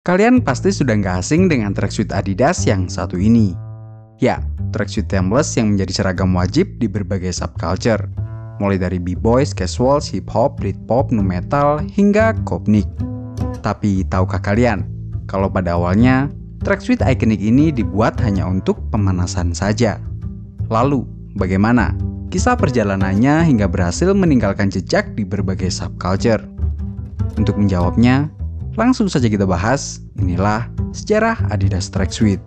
Kalian pasti sudah nggak asing dengan tracksuit Adidas yang satu ini. Ya, tracksuit timeless yang menjadi seragam wajib di berbagai subculture. Mulai dari b-boys, casuals, hip-hop, britpop, nu metal, hingga kopnik. Tapi tahukah kalian, kalau pada awalnya, tracksuit ikonik ini dibuat hanya untuk pemanasan saja. Lalu, bagaimana kisah perjalanannya hingga berhasil meninggalkan jejak di berbagai subculture? Untuk menjawabnya, langsung saja kita bahas. Inilah sejarah Adidas tracksuit.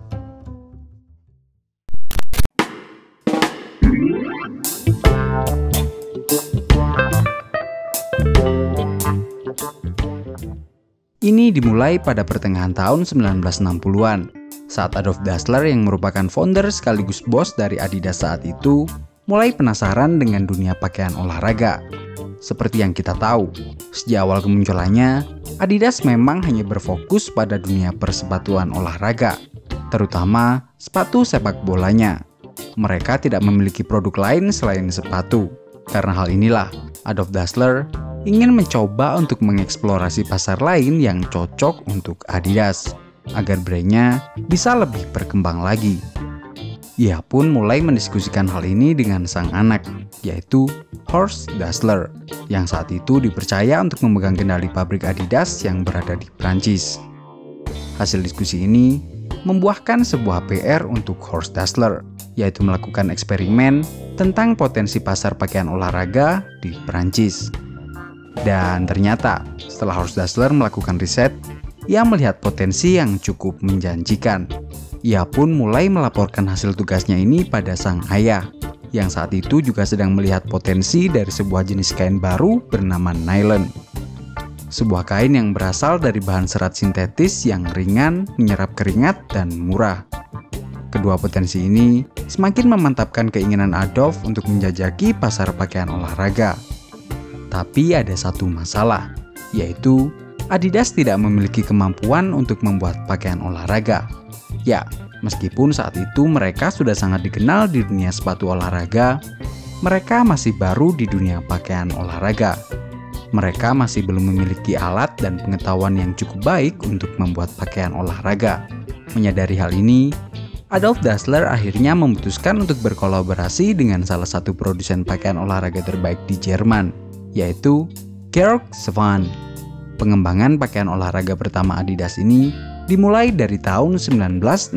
Ini dimulai pada pertengahan tahun 1960-an, saat Adolf Dassler yang merupakan founder sekaligus bos dari Adidas saat itu, mulai penasaran dengan dunia pakaian olahraga. Seperti yang kita tahu, sejak awal kemunculannya, Adidas memang hanya berfokus pada dunia persepatuan olahraga, terutama sepatu sepak bolanya. Mereka tidak memiliki produk lain selain sepatu. Karena hal inilah, Adolf Dassler ingin mencoba untuk mengeksplorasi pasar lain yang cocok untuk Adidas, agar brandnya bisa lebih berkembang lagi. Ia pun mulai mendiskusikan hal ini dengan sang anak, yaitu Horst Dassler, yang saat itu dipercaya untuk memegang kendali pabrik Adidas yang berada di Prancis. Hasil diskusi ini membuahkan sebuah PR untuk Horst Dassler, yaitu melakukan eksperimen tentang potensi pasar pakaian olahraga di Prancis. Dan ternyata, setelah Horst Dassler melakukan riset, ia melihat potensi yang cukup menjanjikan. Ia pun mulai melaporkan hasil tugasnya ini pada sang ayah, yang saat itu juga sedang melihat potensi dari sebuah jenis kain baru bernama nylon. Sebuah kain yang berasal dari bahan serat sintetis yang ringan, menyerap keringat, dan murah. Kedua potensi ini semakin memantapkan keinginan Adolf untuk menjajaki pasar pakaian olahraga. Tapi ada satu masalah, yaitu Adidas tidak memiliki kemampuan untuk membuat pakaian olahraga. Ya, meskipun saat itu mereka sudah sangat dikenal di dunia sepatu olahraga, mereka masih baru di dunia pakaian olahraga. Mereka masih belum memiliki alat dan pengetahuan yang cukup baik untuk membuat pakaian olahraga. Menyadari hal ini, Adolf Dassler akhirnya memutuskan untuk berkolaborasi dengan salah satu produsen pakaian olahraga terbaik di Jerman, yaitu Georg Swan. Pengembangan pakaian olahraga pertama Adidas ini dimulai dari tahun 1966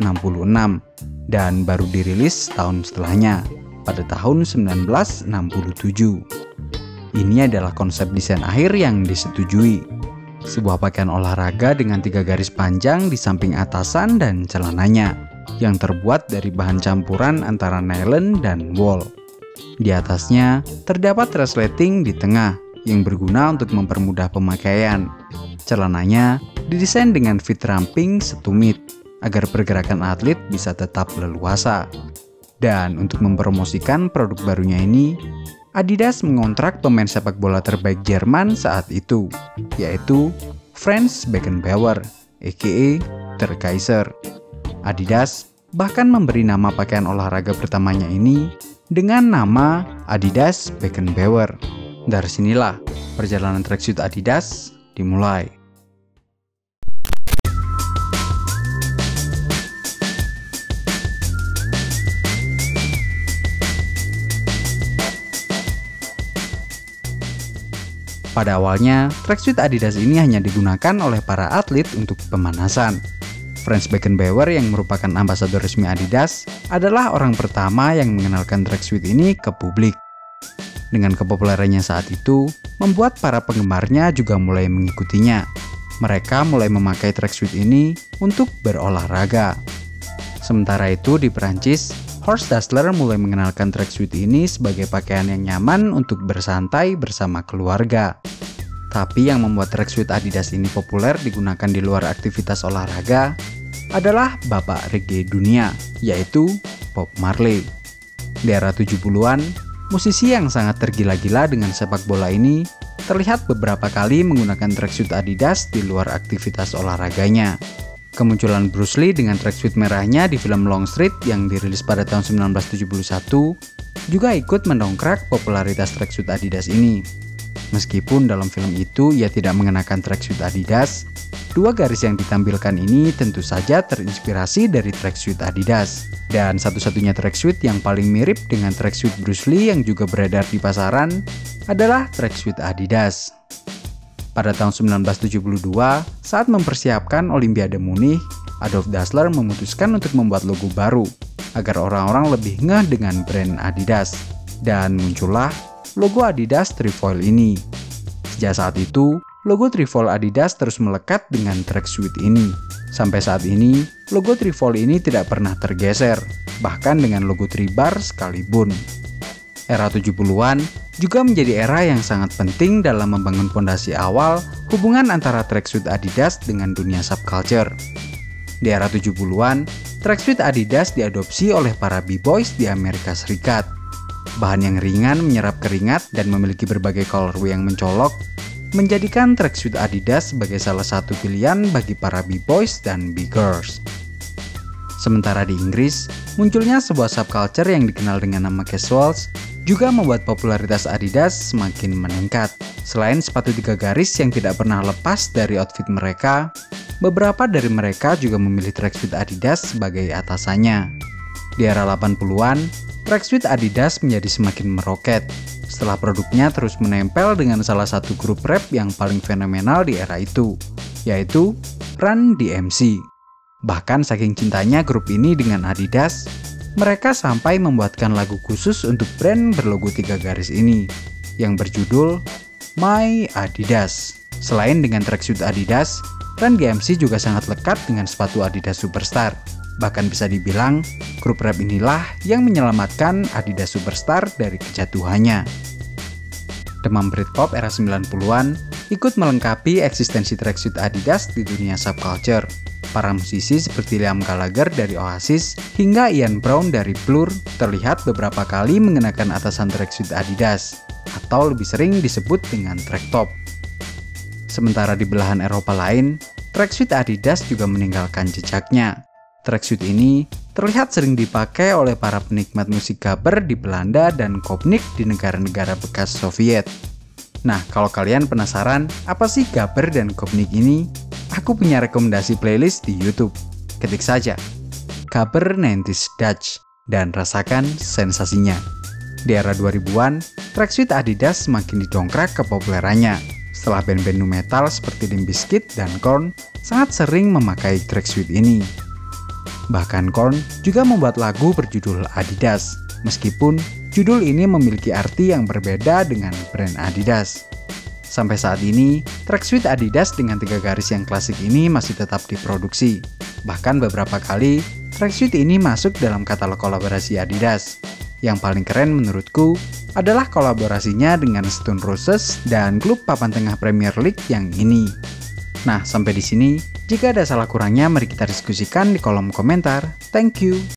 dan baru dirilis tahun setelahnya, pada tahun 1967. Ini adalah konsep desain akhir yang disetujui. Sebuah pakaian olahraga dengan 3 garis panjang di samping atasan dan celananya, yang terbuat dari bahan campuran antara nylon dan wool. Di atasnya terdapat resleting di tengah yang berguna untuk mempermudah pemakaian. Celananya didesain dengan fit ramping setumit agar pergerakan atlet bisa tetap leluasa. Dan untuk mempromosikan produk barunya ini, Adidas mengontrak pemain sepak bola terbaik Jerman saat itu, yaitu Franz Beckenbauer, aka Der Kaiser. Adidas bahkan memberi nama pakaian olahraga pertamanya ini dengan nama Adidas Beckenbauer. Dari sinilah perjalanan tracksuit Adidas dimulai. Pada awalnya, tracksuit Adidas ini hanya digunakan oleh para atlet untuk pemanasan. Franz Beckenbauer yang merupakan ambasador resmi Adidas adalah orang pertama yang mengenalkan tracksuit ini ke publik. Dengan kepopulerannya saat itu, membuat para penggemarnya juga mulai mengikutinya. Mereka mulai memakai tracksuit ini untuk berolahraga. Sementara itu di Perancis, Horst Dassler mulai mengenalkan tracksuit ini sebagai pakaian yang nyaman untuk bersantai bersama keluarga. Tapi yang membuat tracksuit Adidas ini populer digunakan di luar aktivitas olahraga adalah bapak reggae dunia, yaitu Bob Marley. Di era 70-an, musisi yang sangat tergila-gila dengan sepak bola ini terlihat beberapa kali menggunakan tracksuit Adidas di luar aktivitas olahraganya. Kemunculan Bruce Lee dengan tracksuit merahnya di film Longstreet yang dirilis pada tahun 1971 juga ikut mendongkrak popularitas tracksuit Adidas ini. Meskipun dalam film itu ia tidak mengenakan tracksuit Adidas, dua garis yang ditampilkan ini tentu saja terinspirasi dari tracksuit Adidas. Dan satu-satunya tracksuit yang paling mirip dengan tracksuit Bruce Lee yang juga beredar di pasaran adalah tracksuit Adidas. Pada tahun 1972, saat mempersiapkan Olimpiade Munich, Adolf Dassler memutuskan untuk membuat logo baru agar orang-orang lebih ngeh dengan brand Adidas. Dan muncullah logo Adidas Trefoil ini. Sejak saat itu, logo Trefoil Adidas terus melekat dengan tracksuit ini. Sampai saat ini, logo Trefoil ini tidak pernah tergeser, bahkan dengan logo Tribar sekalipun. Era 70-an juga menjadi era yang sangat penting dalam membangun fondasi awal hubungan antara tracksuit Adidas dengan dunia subculture. Di era 70-an, tracksuit Adidas diadopsi oleh para b-boys di Amerika Serikat. Bahan yang ringan menyerap keringat dan memiliki berbagai colorway yang mencolok, menjadikan tracksuit Adidas sebagai salah satu pilihan bagi para b-boys dan b-girls. Sementara di Inggris, munculnya sebuah subculture yang dikenal dengan nama casuals juga membuat popularitas Adidas semakin meningkat. Selain sepatu 3 garis yang tidak pernah lepas dari outfit mereka, beberapa dari mereka juga memilih tracksuit Adidas sebagai atasannya. Di era 80-an, tracksuit Adidas menjadi semakin meroket setelah produknya terus menempel dengan salah satu grup rap yang paling fenomenal di era itu, yaitu Run DMC. Bahkan saking cintanya grup ini dengan Adidas, mereka sampai membuatkan lagu khusus untuk brand berlogo 3 garis ini, yang berjudul My Adidas. Selain dengan tracksuit Adidas, Run DMC juga sangat lekat dengan sepatu Adidas Superstar. Bahkan bisa dibilang, grup rap inilah yang menyelamatkan Adidas Superstar dari kejatuhannya. Demam Britpop era 90-an ikut melengkapi eksistensi tracksuit Adidas di dunia subculture. Para musisi seperti Liam Gallagher dari Oasis hingga Ian Brown dari Blur terlihat beberapa kali mengenakan atasan tracksuit Adidas, atau lebih sering disebut dengan track top. Sementara di belahan Eropa lain, tracksuit Adidas juga meninggalkan jejaknya. Tracksuit ini terlihat sering dipakai oleh para penikmat musik gabber di Belanda dan kopnik di negara-negara bekas Soviet. Nah, kalau kalian penasaran apa sih gabber dan kopnik ini? Aku punya rekomendasi playlist di YouTube. Ketik saja Gabber 90s Dutch dan rasakan sensasinya. Di era 2000-an, tracksuit Adidas semakin didongkrak kepopulerannya setelah band-band nu metal seperti Limp Bizkit dan Korn sangat sering memakai tracksuit ini. Bahkan Korn juga membuat lagu berjudul Adidas, meskipun judul ini memiliki arti yang berbeda dengan brand Adidas. Sampai saat ini, tracksuit Adidas dengan 3 garis yang klasik ini masih tetap diproduksi. Bahkan beberapa kali, tracksuit ini masuk dalam katalog kolaborasi Adidas. Yang paling keren menurutku adalah kolaborasinya dengan Stone Roses dan klub papan tengah Premier League yang ini. Nah, sampai di sini. Jika ada salah kurangnya, mari kita diskusikan di kolom komentar. Thank you.